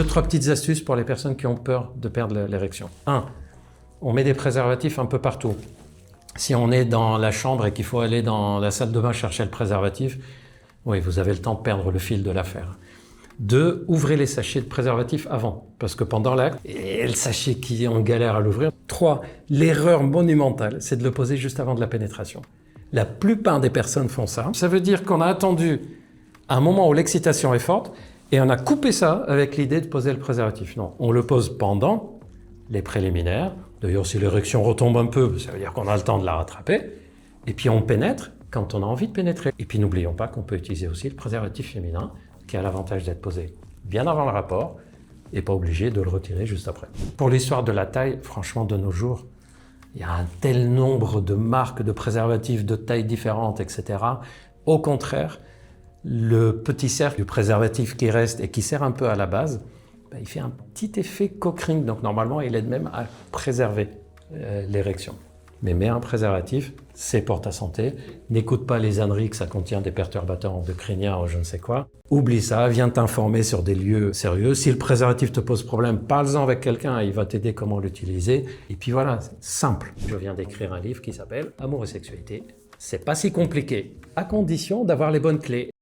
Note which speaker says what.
Speaker 1: 3 petites astuces pour les personnes qui ont peur de perdre l'érection. 1. On met des préservatifs un peu partout. Si on est dans la chambre et qu'il faut aller dans la salle de bain chercher le préservatif, oui, vous avez le temps de perdre le fil de l'affaire. 2. Ouvrez les sachets de préservatifs avant, parce que pendant l'acte, et le sachet qui est en galère à l'ouvrir. 3. L'erreur monumentale, c'est de le poser juste avant de la pénétration. La plupart des personnes font ça. Ça veut dire qu'on a attendu un moment où l'excitation est forte et on a coupé ça avec l'idée de poser le préservatif. Non, on le pose pendant les préliminaires. D'ailleurs, si l'érection retombe un peu, ça veut dire qu'on a le temps de la rattraper. Et puis on pénètre quand on a envie de pénétrer. Et puis n'oublions pas qu'on peut utiliser aussi le préservatif féminin qui a l'avantage d'être posé bien avant le rapport et pas obligé de le retirer juste après. Pour l'histoire de la taille, franchement, de nos jours, il y a un tel nombre de marques de préservatifs de tailles différentes, etc. Au contraire, le petit cercle du préservatif qui reste et qui sert un peu à la base, il fait un petit effet cock-ring. Donc normalement, il aide même à préserver l'érection. Mais mets un préservatif, c'est pour ta santé. N'écoute pas les âneries que ça contient des perturbateurs endocriniens ou je ne sais quoi. Oublie ça, viens t'informer sur des lieux sérieux. Si le préservatif te pose problème, parle-en avec quelqu'un, il va t'aider comment l'utiliser. Et puis voilà, c'est simple. Je viens d'écrire un livre qui s'appelle « Amour et sexualité ». C'est pas si compliqué, à condition d'avoir les bonnes clés.